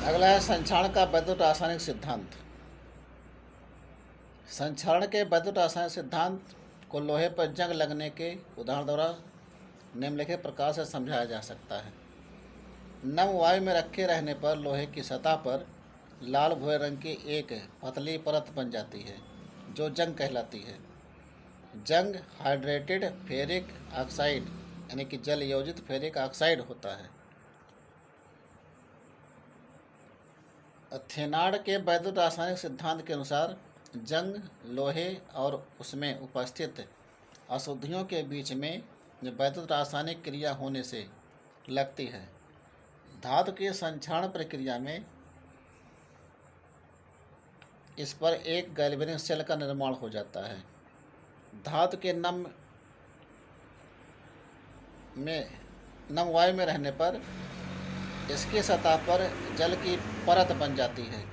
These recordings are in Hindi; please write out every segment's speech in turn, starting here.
अगला है संक्षारण का वैद्युत रासायनिक सिद्धांत। संक्षारण के वैद्युत रासायनिक सिद्धांत को लोहे पर जंग लगने के उदाहरण द्वारा निम्नलिखित प्रकार से समझाया जा सकता है। नम वायु में रखे रहने पर लोहे की सतह पर लाल भूरे रंग की एक पतली परत बन जाती है जो जंग कहलाती है। जंग हाइड्रेटेड फेरिक ऑक्साइड यानी कि जल योजित फेरिक ऑक्साइड होता है। थेनार्ड के वैद्युत रासायनिक सिद्धांत के अनुसार जंग लोहे और उसमें उपस्थित अशुद्धियों के बीच में वैद्युत रासायनिक क्रिया होने से लगती है। धातु की संक्षारण प्रक्रिया में इस पर एक गैल्वेनिक सेल का निर्माण हो जाता है। धातु के नम वायु में रहने पर इसकी सतह पर जल की परत बन जाती है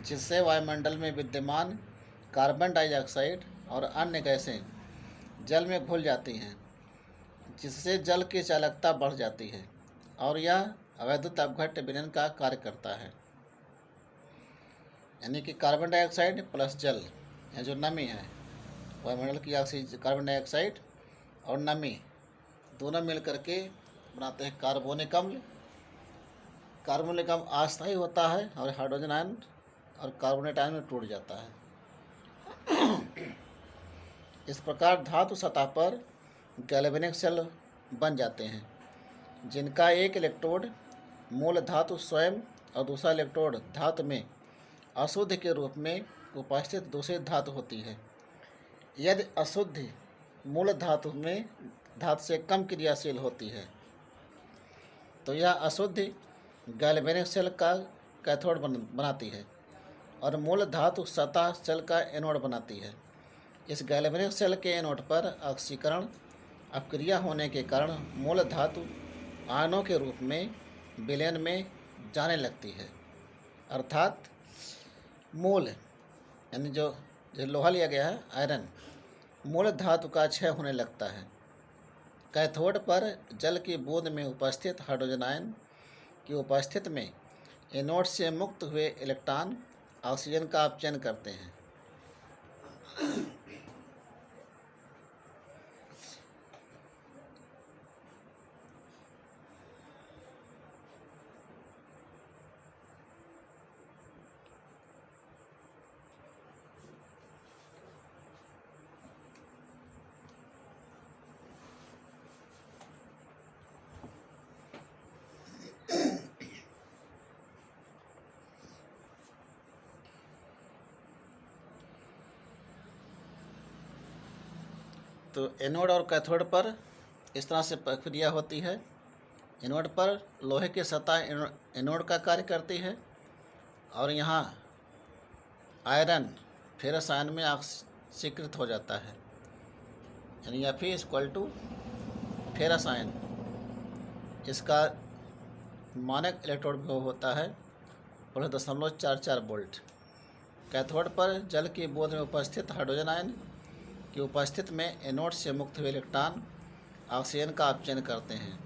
जिससे वायुमंडल में विद्यमान कार्बन डाइऑक्साइड और अन्य गैसें जल में घुल जाती हैं, जिससे जल की चालकता बढ़ जाती है और यह अवैद्युत अपघट्य विलयन का कार्य करता है। यानी कि कार्बन डाइऑक्साइड प्लस जल, यह जो नमी है, वायुमंडल की ऑक्सीजन, कार्बन डाइऑक्साइड और नमी दोनों मिलकर के बनाते हैं कार्बोनिक अम्ल। कार्बोनिक अम्ल अस्थायी होता है और हाइड्रोजन आयन और कार्बोनेट आयन में टूट जाता है। इस प्रकार धातु सतह पर गैल्वेनिक सेल बन जाते हैं जिनका एक इलेक्ट्रोड मूल धातु स्वयं और दूसरा इलेक्ट्रोड धातु में अशुद्ध के रूप में उपस्थित दूसरी धातु होती है। यदि अशुद्ध मूल धातु से कम क्रियाशील होती है तो यह अशुद्ध गैल्वेनिक सेल का कैथोड बनाती है और मूल धातु सतह सेल का एनोड बनाती है। इस गैल्वेनिक सेल के एनोड पर ऑक्सीकरण अपक्रिया होने के कारण मूल धातु आयनों के रूप में विलयन में जाने लगती है, अर्थात मूल यानी जो लोहा लिया गया है आयरन, मूल धातु का क्षय होने लगता है। कैथोड पर जल की बूंद में उपस्थित हाइड्रोजन आयन की उपस्थिति में एनोड से मुक्त हुए इलेक्ट्रॉन ऑक्सीजन का अपचयन करते हैं। तो एनोड और कैथोड पर इस तरह से प्रक्रिया होती है। एनोड पर लोहे की सतह एनोड का कार्य करती है और यहाँ आयरन फेरस आयन में ऑक्सीकृत हो जाता है, यानी Fe = फेरस आयन। इसका मानक इलेक्ट्रोड विभव होता है 0.44 वोल्ट। कैथोड पर जल की बूंद में उपस्थित हाइड्रोजन आयन की उपस्थिति में एनोड से मुक्त हुए इलेक्ट्रॉन ऑक्सीजन का अपचयन करते हैं।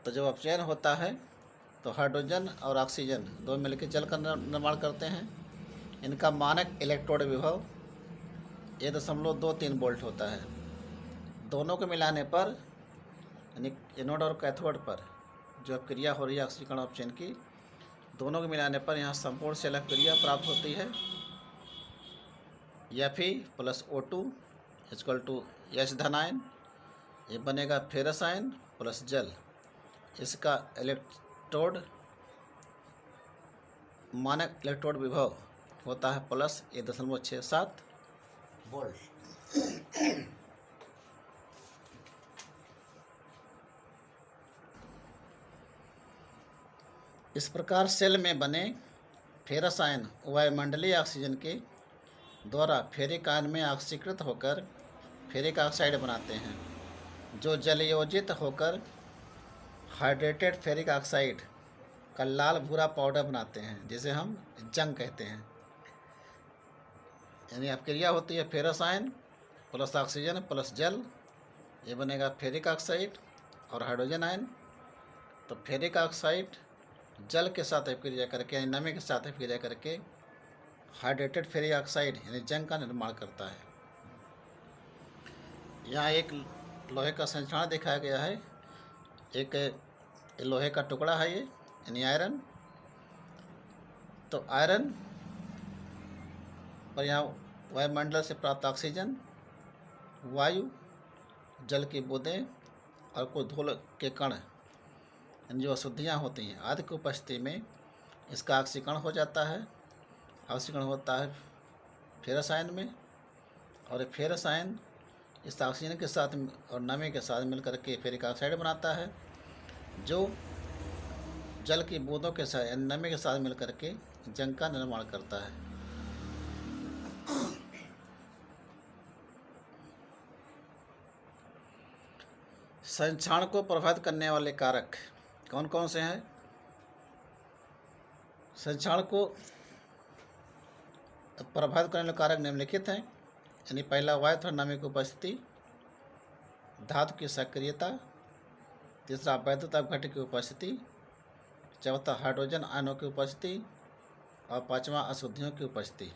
तो जब अपचयन होता है तो हाइड्रोजन और ऑक्सीजन दो मिलकर जल का निर्माण करते हैं। इनका मानक इलेक्ट्रोड विभव 1.23 वोल्ट होता है। दोनों को मिलाने पर यानी एनोड और कैथोड पर जो क्रिया हो रही है ऑक्सीकरण अपचयन की, दोनों को मिलाने पर यहाँ संपूर्ण सेल क्रिया प्राप्त होती है। Fe + O2 = H धन आयन, ये बनेगा फेरस आयन प्लस जल। इसका इलेक्ट्रोड मानक इलेक्ट्रोड विभव होता है +1.67 वोल्ट। इस प्रकार सेल में बने फेरस आयन वायुमंडलीय ऑक्सीजन के द्वारा फेरिक आयन में ऑक्सीकृत होकर फेरिक ऑक्साइड बनाते हैं, जो जलयोजित होकर हाइड्रेटेड फेरिक ऑक्साइड का लाल भूरा पाउडर बनाते हैं, जिसे हम जंग कहते हैं। यानी अपक्रिया होती है ferrous ion plus oxygen plus जल, ये बनेगा फेरिक ऑक्साइड और हाइड्रोजन आयन तो फेरिक ऑक्साइड जल के साथ अभिक्रिया करके यानी नमी के साथ अभिक्रिया करके हाइड्रेटेड फेरिक ऑक्साइड यानी जंग का निर्माण करता है। यहाँ एक लोहे का संरचना दिखाया गया है। एक लोहे का टुकड़ा है ये यानी आयरन। तो आयरन पर यहाँ वायुमंडल से प्राप्त ऑक्सीजन, वायु, जल की बूंदें और कुछ धूल के कण यानी जो अशुद्धियाँ होती हैं आदि की उपस्थिति में इसका ऑक्सीकरण हो जाता है। ऑक्सीकरण होता है फेरस आयन में, और फेरस आयन इस ऑक्सीजन के साथ और नमी के साथ मिलकर के फेरिक ऑक्साइड बनाता है, जो जल की बूंदों के साथ यानी नमी के साथ मिलकर के जंग का निर्माण करता है। संक्षारण को प्रभावित करने वाले कारक कौन कौन से हैं? संक्षारण को प्रभावित करने वाले कारक निम्नलिखित हैं। यानी पहला वायु तथा नमी की उपस्थिति, धातु की सक्रियता, तीसरा वैद्युत अपघट्य की उपस्थिति, चौथा हाइड्रोजन आयनों की उपस्थिति और पांचवा अशुद्धियों की उपस्थिति।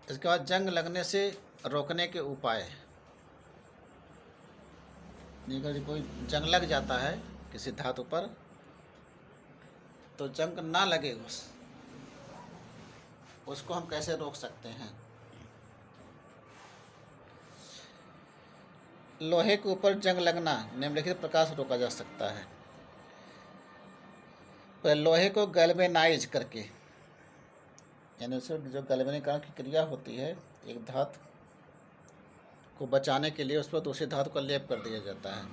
इसके बाद जंग लगने से रोकने के उपाय। अगर कोई जंग लग जाता है किसी धातु पर तो जंग ना लगे उसको हम कैसे रोक सकते हैं? लोहे के ऊपर जंग लगना निम्नलिखित प्रकार से रोका जा सकता है। पर लोहे को गैल्वेनाइज करके यानी उससे जो गैल्वेनीकरण की क्रिया होती है, एक धातु को बचाने के लिए उस पर दूसरी धातु का लेप कर दिया जाता है।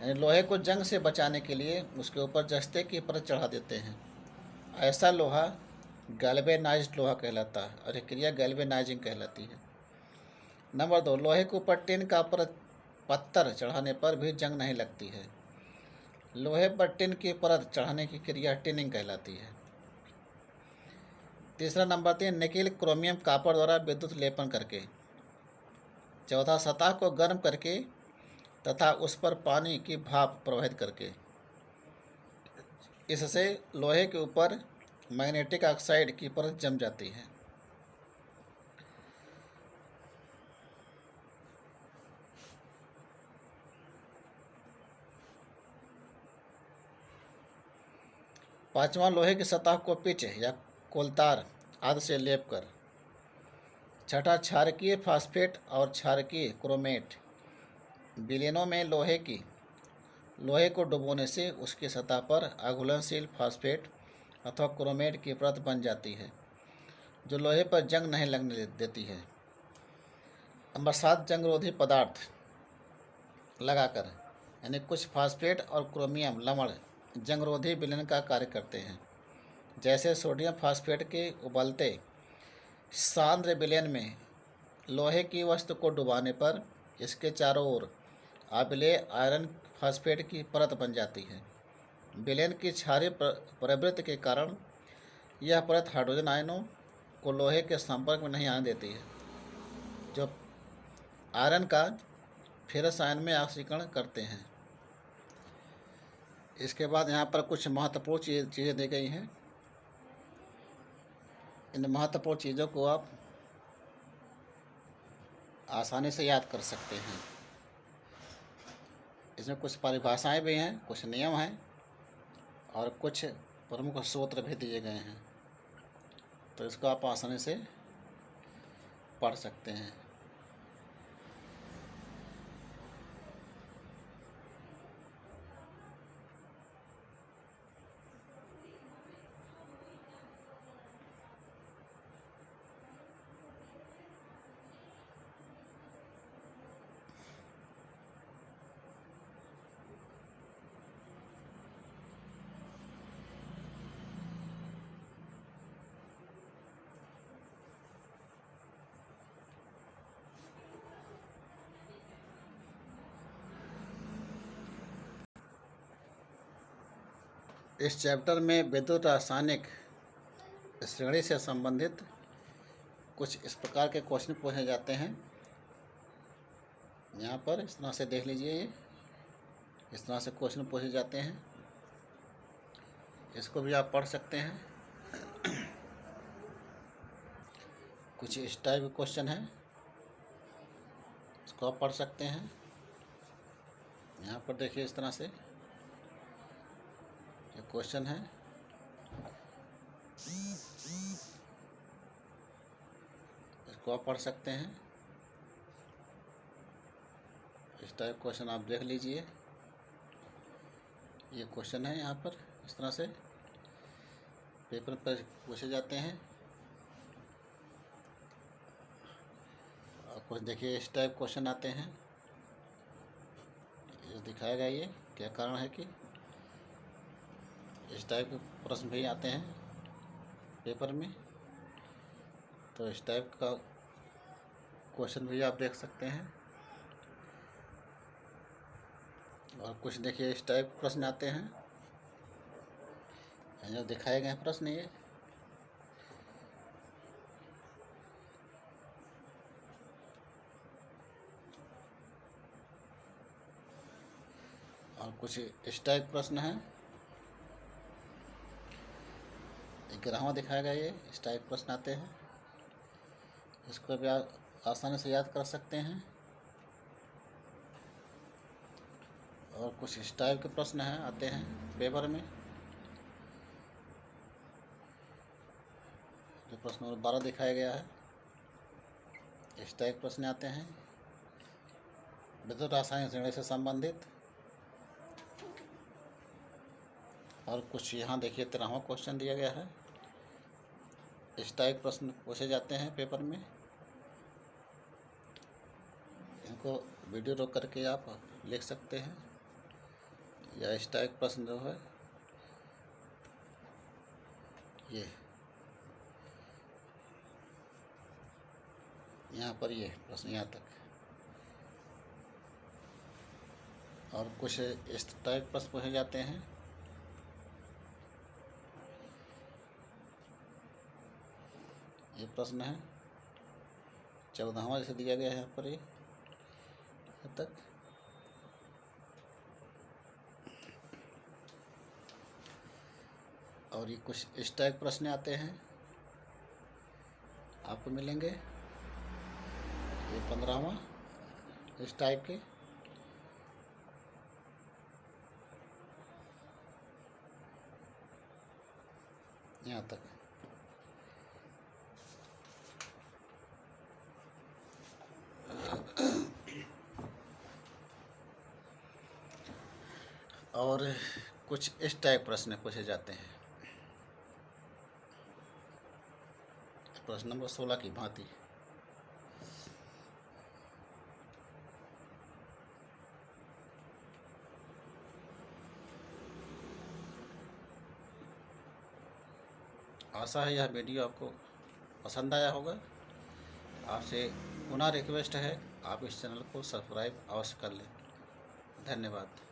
यानी लोहे को जंग से बचाने के लिए उसके ऊपर जस्ते की परत चढ़ा देते हैं। ऐसा लोहा गैल्वेनाइज्ड लोहा कहलाता है और यह क्रिया गैल्वेनाइजिंग कहलाती है। नंबर 2, लोहे के ऊपर टिन का पत्थर चढ़ाने पर भी जंग नहीं लगती है। लोहे पर टिन की परत चढ़ाने की क्रिया टिनिंग कहलाती है। तीसरा नंबर 3, निकेल क्रोमियम कॉपर द्वारा विद्युत लेपन करके। चौथा, सतह को गर्म करके तथा उस पर पानी की भाप प्रवाहित करके। इससे लोहे के ऊपर मैग्नेटिक ऑक्साइड की परत जम जाती है। पांचवा, लोहे की सतह को पिच या कोलतार आदि से लेप कर। छठा, क्षारकीय फास्फेट और क्षारकीय क्रोमेट विलयनों में लोहे को डुबोने से उसकी सतह पर अघुलनशील फास्फेट अथवा क्रोमेट की परत बन जाती है, जो लोहे पर जंग नहीं लगने देती है। नंबर 7, जंगरोधी पदार्थ लगाकर। यानी कुछ फास्फेट और क्रोमियम लवण जंगरोधी विलयन का कार्य करते हैं। जैसे सोडियम फास्फेट के उबलते सांद्र विलयन में लोहे की वस्तु को डुबाने पर इसके चारों ओर अम्लीय आयरन फास्फेट की परत बन जाती है। विलयन की क्षारीय प्रवृत्ति के कारण यह परत हाइड्रोजन आयनों को लोहे के संपर्क में नहीं आने देती है, जो आयरन का फेरस आयन में ऑक्सीकरण करते हैं। इसके बाद यहाँ पर कुछ महत्वपूर्ण चीज़ें दी गई हैं। इन महत्वपूर्ण चीज़ों को आप आसानी से याद कर सकते हैं। इसमें कुछ परिभाषाएं भी हैं, कुछ नियम हैं और कुछ प्रमुख सूत्र भी दिए गए हैं, तो इसको आप आसानी से पढ़ सकते हैं। इस चैप्टर में विद्युत रासायनिक श्रेणी से संबंधित कुछ इस प्रकार के क्वेश्चन पूछे जाते हैं। यहाँ पर इस तरह से देख लीजिए। इस तरह से क्वेश्चन पूछे जाते हैं, इसको भी आप पढ़ सकते हैं। कुछ इस टाइप के क्वेश्चन है, इसको आप पढ़ सकते हैं। यहाँ पर देखिए इस तरह से ये क्वेश्चन है, इसको आप पढ़ सकते हैं। इस टाइप क्वेश्चन आप देख लीजिए, ये क्वेश्चन है यहाँ पर इस तरह से पेपर पर पूछे जाते हैं। और कुछ देखिए इस टाइप क्वेश्चन आते हैं, ये दिखाएगा ये क्या कारण है कि इस टाइप के प्रश्न भी आते हैं पेपर में। तो इस टाइप का क्वेश्चन भी आप देख सकते हैं। और कुछ देखिए इस टाइप प्रश्न आते हैं, जो दिखाए गए प्रश्न ये। और कुछ इस टाइप प्रश्न है, 11वां दिखाया गया ये इस टाइप प्रश्न आते हैं, इसको भी आप आसानी से याद कर सकते हैं। और कुछ इस टाइप के प्रश्न हैं आते हैं पेपर में, जो प्रश्न नंबर 12 दिखाया गया है, इस टाइप प्रश्न आते हैं विद्युत रासायनिक श्रेणी से संबंधित। और कुछ यहाँ देखिए 13वां क्वेश्चन दिया गया है, इस टाइप प्रश्न पूछे जाते हैं पेपर में। इनको वीडियो रोक करके आप लिख सकते हैं, या इस टाइप प्रश्न जो है ये यहाँ पर ये प्रश्न यहाँ तक। और कुछ इस टाइप प्रश्न पूछे जाते हैं, ये प्रश्न है 14वां जैसे दिया गया है यहाँ पर ये यहाँ तक। और ये कुछ इस टाइप प्रश्न आते हैं आपको मिलेंगे, ये 15वां इस टाइप के। यहाँ तक। और कुछ इस टाइप प्रश्न पूछे जाते हैं, प्रश्न नंबर 16 की भांति। आशा है यह वीडियो आपको पसंद आया होगा। आपसे पुनः रिक्वेस्ट है आप इस चैनल को सब्सक्राइब अवश्य कर लें। धन्यवाद।